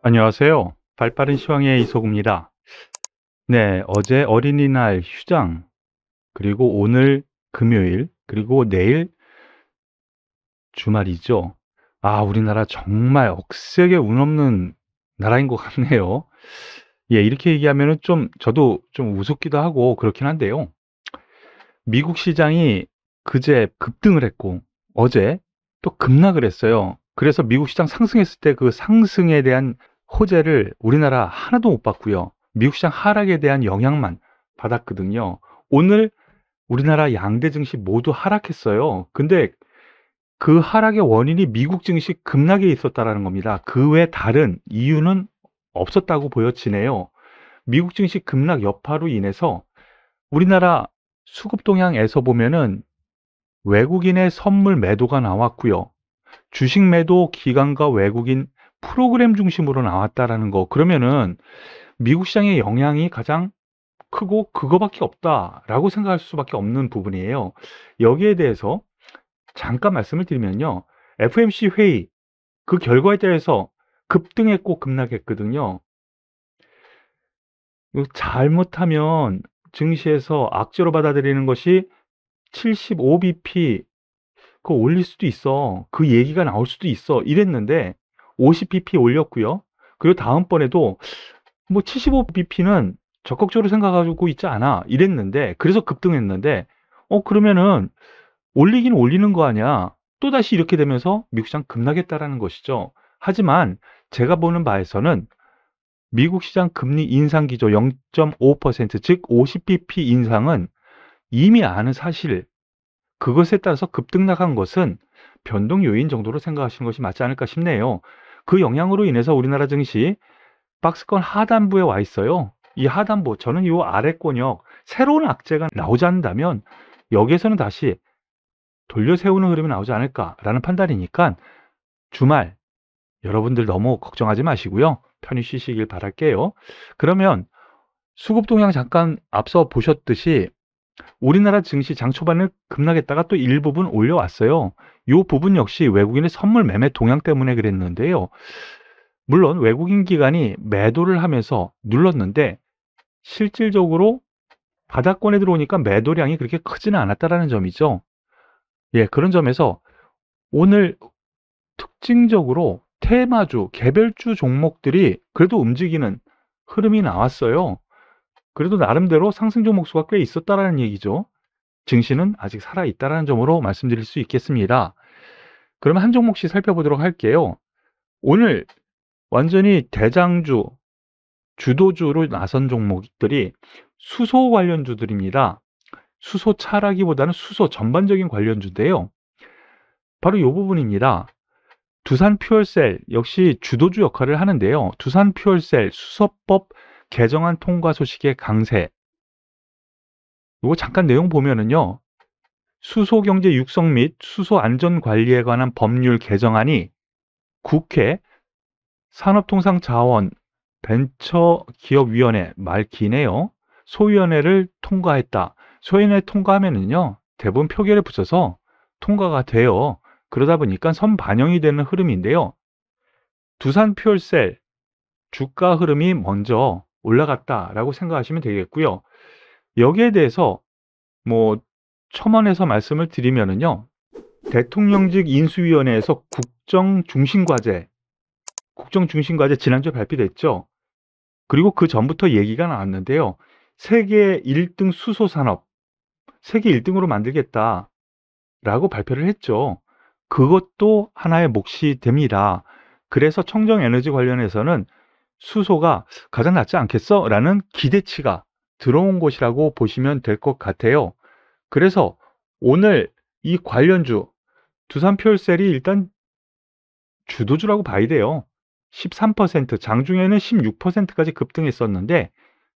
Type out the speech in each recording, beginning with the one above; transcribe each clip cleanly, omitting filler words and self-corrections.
안녕하세요. 발빠른 시황의 이소구입니다. 네, 어제 어린이날 휴장, 그리고 오늘 금요일, 그리고 내일 주말이죠. 우리나라 정말 억세게 운 없는 나라인 것 같네요. 예, 이렇게 얘기하면은 저도 좀 우습기도 하고 그렇긴 한데요. 미국 시장이 그제 급등을 했고, 어제 또 급락을 했어요. 그래서 미국 시장 상승했을 때 그 상승에 대한 호재를 우리나라 하나도 못 봤고요. 미국 시장 하락에 대한 영향만 받았거든요. 오늘 우리나라 양대 증시 모두 하락했어요. 근데 그 하락의 원인이 미국 증시 급락에 있었다라는 겁니다. 그 외 다른 이유는 없었다고 보여지네요. 미국 증시 급락 여파로 인해서 우리나라 수급 동향에서 보면은 외국인의 선물 매도가 나왔고요. 주식 매도 기관과 외국인 프로그램 중심으로 나왔다라는 거. 그러면은 미국 시장의 영향이 가장 크고 그거밖에 없다라고 생각할 수밖에 없는 부분이에요. 여기에 대해서 잠깐 말씀을 드리면요. FOMC 회의 그 결과에 대해서 급등했고 급락했거든요. 이거 잘못하면 증시에서 악재로 받아들이는 것이 75bp 그거 올릴 수도 있어. 그 얘기가 나올 수도 있어. 이랬는데 50bp 올렸고요. 그리고 다음번에도 뭐 75bp는 적극적으로 생각하고 있지 않아. 이랬는데 그래서 급등했는데 그러면은 올리긴 올리는 거 아니야. 또다시 이렇게 되면서 미국 시장 급락했다라는 것이죠. 하지만 제가 보는 바에서는 미국 시장 금리 인상 기조 0.5%, 즉 50bp 인상은 이미 아는 사실, 그것에 따라서 급등락한 것은 변동 요인 정도로 생각하시는 것이 맞지 않을까 싶네요. 그 영향으로 인해서 우리나라 증시 박스권 하단부에 와 있어요. 이 하단부, 저는 이 아래권역 새로운 악재가 나오지 않는다면 여기에서는 다시 돌려 세우는 흐름이 나오지 않을까라는 판단이니까 주말 여러분들 너무 걱정하지 마시고요. 편히 쉬시길 바랄게요. 그러면 수급 동향 잠깐 앞서 보셨듯이 우리나라 증시 장 초반에 급락했다가 또 일부분 올려왔어요. 이 부분 역시 외국인의 선물 매매 동향 때문에 그랬는데요. 물론 외국인 기관이 매도를 하면서 눌렀는데 실질적으로 바닥권에 들어오니까 매도량이 그렇게 크지는 않았다라는 점이죠. 예, 그런 점에서 오늘 특징적으로 테마주, 개별주 종목들이 그래도 움직이는 흐름이 나왔어요. 그래도 나름대로 상승 종목 수가 꽤 있었다라는 얘기죠. 증시는 아직 살아있다는 점으로 말씀드릴 수 있겠습니다. 그러면 한 종목씩 살펴보도록 할게요. 오늘 완전히 대장주, 주도주로 나선 종목들이 수소 관련주들입니다. 수소차라기보다는 수소 전반적인 관련주인데요. 바로 이 부분입니다. 두산퓨얼셀 역시 주도주 역할을 하는데요. 두산퓨얼셀 수소법 개정안 통과 소식의 강세. 이거 잠깐 내용 보면은요. 수소경제 육성 및 수소안전관리에 관한 법률 개정안이 국회 산업통상자원 벤처기업위원회 말 기네요. 소위원회를 통과했다. 소위원회 통과하면은요. 대부분 표결에 붙여서 통과가 돼요. 그러다 보니까 선반영이 되는 흐름인데요. 두산퓨얼셀 주가 흐름이 먼저 올라갔다라고 생각하시면 되겠고요. 여기에 대해서 뭐 첨언해서 말씀을 드리면은요. 대통령직 인수위원회에서 국정중심과제 지난주에 발표됐죠. 그리고 그 전부터 얘기가 나왔는데요. 세계 1등 수소산업, 세계 1등으로 만들겠다라고 발표를 했죠. 그것도 하나의 몫이 됩니다. 그래서 청정에너지 관련해서는 수소가 가장 낫지 않겠어? 라는 기대치가 들어온 것이라고 보시면 될 것 같아요. 그래서 오늘 이 관련주 두산퓨얼셀이 일단 주도주라고 봐야 돼요. 13%, 장중에는 16%까지 급등했었는데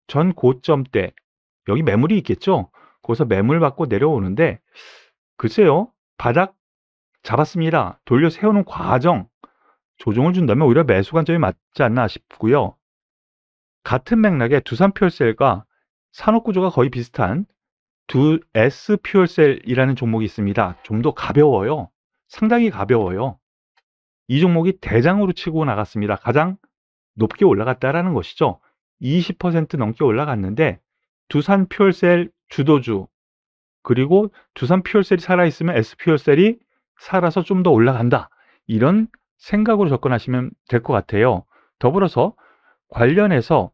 전 고점 때 여기 매물이 있겠죠. 거기서 매물 받고 내려오는데 글쎄요. 바닥 잡았습니다. 돌려 세우는 과정 조정을 준다면 오히려 매수 관점이 맞지 않나 싶고요. 같은 맥락에 두산퓨얼셀과 산업구조가 거의 비슷한 S퓨얼셀이라는 종목이 있습니다. 좀 더 가벼워요. 상당히 가벼워요. 이 종목이 대장으로 치고 나갔습니다. 가장 높게 올라갔다라는 것이죠. 20% 넘게 올라갔는데 두산 퓨얼셀 주도주 그리고 두산 퓨얼셀이 살아있으면 SPfuel셀이 살아서 좀 더 올라간다. 이런 생각으로 접근하시면 될 것 같아요. 더불어서 관련해서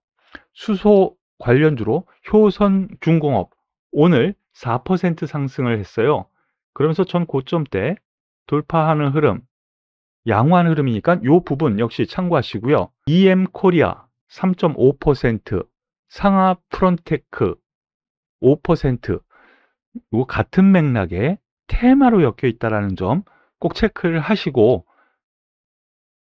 수소 관련주로 효선중공업 오늘 4% 상승을 했어요. 그러면서 전 고점대 돌파하는 흐름, 양호한 흐름이니까 이 부분 역시 참고하시고요. EM코리아 3.5%, 상하프론테크 5%, 이 같은 맥락에 테마로 엮여 있다는 점 꼭 체크를 하시고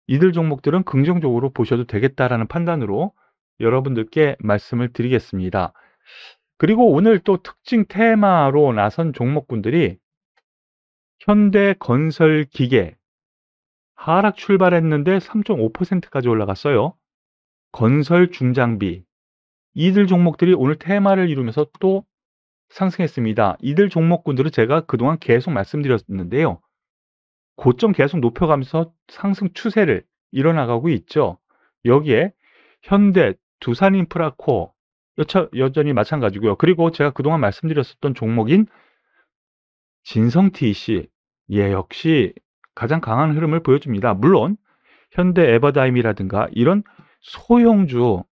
이들 종목들은 긍정적으로 보셔도 되겠다라는 판단으로 여러분들께 말씀을 드리겠습니다. 그리고 오늘 또 특징 테마로 나선 종목군들이 현대건설기계 하락 출발했는데 3.5%까지 올라갔어요. 건설중장비 이들 종목들이 오늘 테마를 이루면서 또 상승했습니다. 이들 종목군들은 제가 그동안 계속 말씀드렸는데요. 고점 계속 높여가면서 상승 추세를 이뤄나가고 있죠. 여기에 현대, 두산인프라코어 여전히 마찬가지고요. 그리고 제가 그동안 말씀드렸었던 종목인 진성TC 역시 가장 강한 흐름을 보여줍니다. 물론 현대 에버다임이라든가 이런 소형주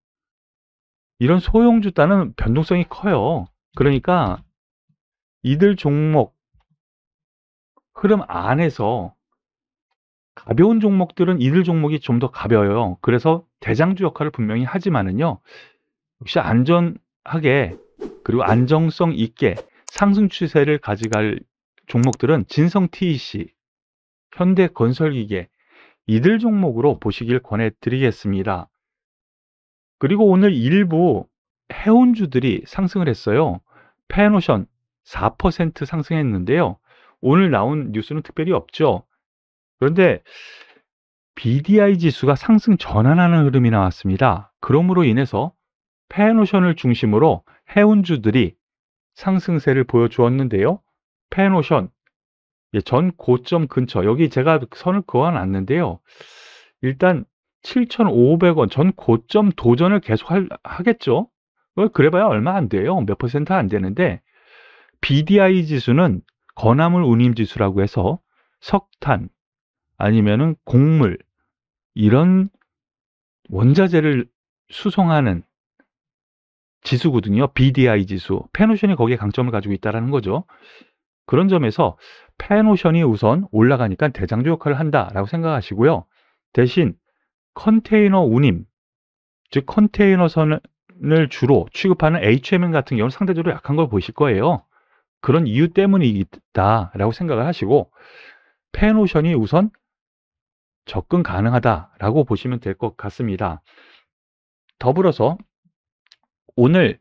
따는 변동성이 커요. 그러니까 이들 종목 흐름 안에서 가벼운 종목들은 이들 종목이 좀 더 가벼워요. 그래서 대장주 역할을 분명히 하지만은요. 역시 안전하게 그리고 안정성 있게 상승 추세를 가져갈 종목들은 진성TC, 현대건설기계 이들 종목으로 보시길 권해드리겠습니다. 그리고 오늘 일부 해운주들이 상승을 했어요. 페노션 4% 상승했는데요. 오늘 나온 뉴스는 특별히 없죠. 그런데 BDI 지수가 상승 전환하는 흐름이 나왔습니다. 그러므로 인해서 페노션을 중심으로 해운주들이 상승세를 보여주었는데요. 페노션 전 고점 근처 여기 제가 선을 그어놨는데요. 일단 7,500원 전 고점 도전을 계속 하겠죠. 그래봐야 얼마 안 돼요. 몇 퍼센트 안 되는데 BDI 지수는 건화물 운임 지수라고 해서 석탄 아니면은 곡물 이런 원자재를 수송하는 지수거든요. BDI 지수. 페노션이 거기에 강점을 가지고 있다는 거죠. 그런 점에서 페노션이 우선 올라가니까 대장주 역할을 한다라고 생각하시고요. 대신 컨테이너 운임, 즉 컨테이너선을 주로 취급하는 HMM 같은 경우는 상대적으로 약한 걸 보실 거예요. 그런 이유 때문이다라고 생각을 하시고 페노션이 우선 접근 가능하다라고 보시면 될 것 같습니다. 더불어서 오늘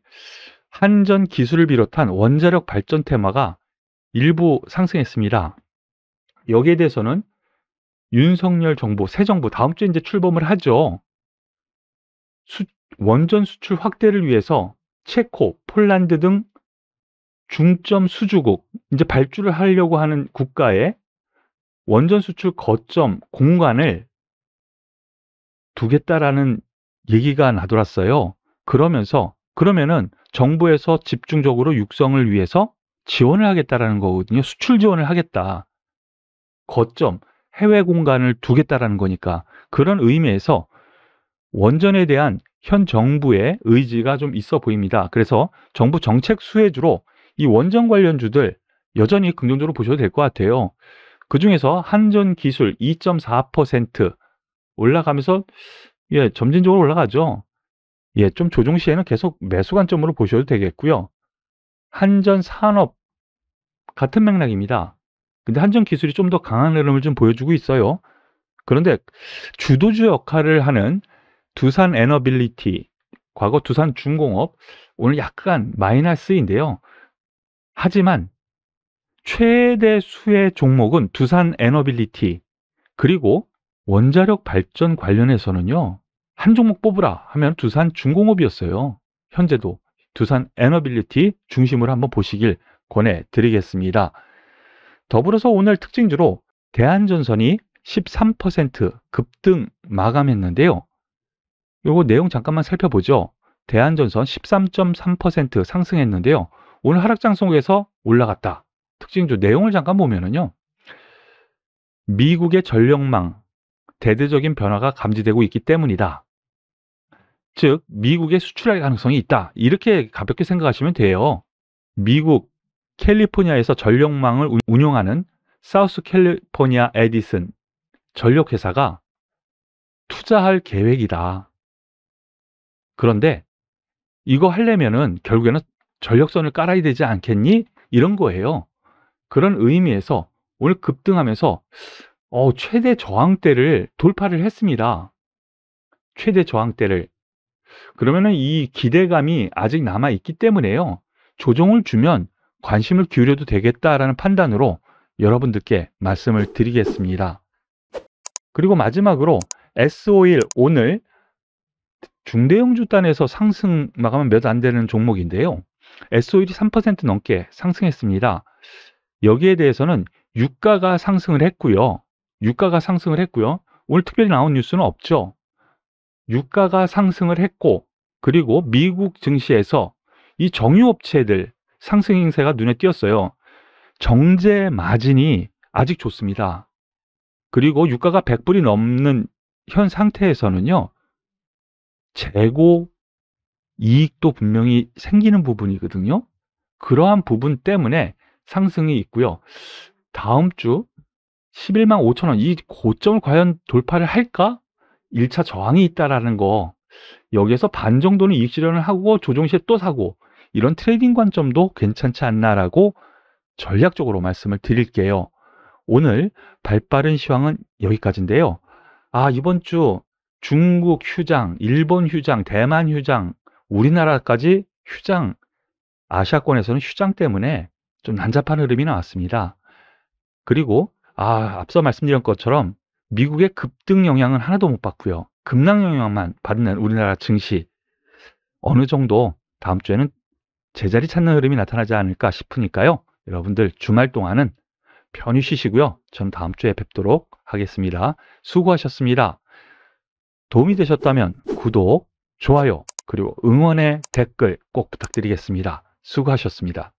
한전 기술을 비롯한 원자력 발전 테마가 일부 상승했습니다. 여기에 대해서는 윤석열 정부, 새 정부 다음 주에 이제 출범을 하죠. 원전 수출 확대를 위해서 체코, 폴란드 등 중점 수주국, 이제 발주를 하려고 하는 국가에 원전 수출 거점 공간을 두겠다라는 얘기가 나돌았어요. 그러면은 정부에서 집중적으로 육성을 위해서 지원을 하겠다라는 거거든요. 수출 지원을 하겠다. 거점, 해외 공간을 두겠다라는 거니까 그런 의미에서 원전에 대한 현 정부의 의지가 좀 있어 보입니다. 그래서 정부 정책 수혜주로 이 원전 관련주들 여전히 긍정적으로 보셔도 될 것 같아요. 그중에서 한전기술 2.4% 올라가면서 점진적으로 올라가죠. 좀 조정 시에는 계속 매수 관점으로 보셔도 되겠고요. 한전산업 같은 맥락입니다. 근데 한전기술이 좀 더 강한 흐름을 좀 보여주고 있어요. 그런데 주도주 역할을 하는 두산에너빌리티, 과거 두산중공업 오늘 약간 마이너스인데요. 하지만 최대 수혜 종목은 두산에너빌리티 그리고 원자력 발전 관련해서는요. 한 종목 뽑으라 하면 두산중공업이었어요. 현재도 두산에너빌리티 중심으로 한번 보시길 권해드리겠습니다. 더불어서 오늘 특징주로 대한전선이 13% 급등 마감했는데요. 요거 내용 잠깐만 살펴보죠. 대한전선 13.3% 상승했는데요. 오늘 하락장 속에서 올라갔다. 특징주 내용을 잠깐 보면은요. 미국의 전력망 대대적인 변화가 감지되고 있기 때문이다. 즉 미국에 수출할 가능성이 있다. 이렇게 가볍게 생각하시면 돼요. 미국 캘리포니아에서 전력망을 운용하는 사우스 캘리포니아 에디슨 전력회사가 투자할 계획이다. 그런데 이거 하려면은 결국에는 전력선을 깔아야 되지 않겠니? 이런 거예요. 그런 의미에서 오늘 급등하면서 최대 저항대를 돌파를 했습니다. 최대 저항대를. 그러면은 이 기대감이 아직 남아 있기 때문에요. 조정을 주면 관심을 기울여도 되겠다라는 판단으로 여러분들께 말씀을 드리겠습니다. 그리고 마지막으로 S51 오늘 중대형주단에서 상승 마감은 몇 안 되는 종목인데요. S51이 3% 넘게 상승했습니다. 여기에 대해서는 유가가 상승을 했고요. 오늘 특별히 나온 뉴스는 없죠. 유가가 상승을 했고, 그리고 미국 증시에서 이 정유업체들 상승 행세가 눈에 띄었어요. 정제 마진이 아직 좋습니다. 그리고 유가가 100불이 넘는 현 상태에서는요, 재고 이익도 분명히 생기는 부분이거든요. 그러한 부분 때문에 상승이 있고요. 다음 주 11만 5천 원, 이 고점을 과연 돌파를 할까? 1차 저항이 있다라는 거, 여기에서 반 정도는 이익 실현을 하고 조정 시에 또 사고, 이런 트레이딩 관점도 괜찮지 않나라고 전략적으로 말씀을 드릴게요. 오늘 발빠른 시황은 여기까지인데요. 이번 주 중국 휴장, 일본 휴장, 대만 휴장, 우리나라까지 휴장, 아시아권에서는 휴장 때문에 좀 난잡한 흐름이 나왔습니다. 그리고 앞서 말씀드린 것처럼 미국의 급등 영향은 하나도 못 받고요. 급락 영향만 받는 우리나라 증시, 어느 정도 다음 주에는 제자리 찾는 흐름이 나타나지 않을까 싶으니까요. 여러분들 주말 동안은 편히 쉬시고요. 전 다음 주에 뵙도록 하겠습니다. 수고하셨습니다. 도움이 되셨다면 구독, 좋아요, 그리고 응원의 댓글 꼭 부탁드리겠습니다. 수고하셨습니다.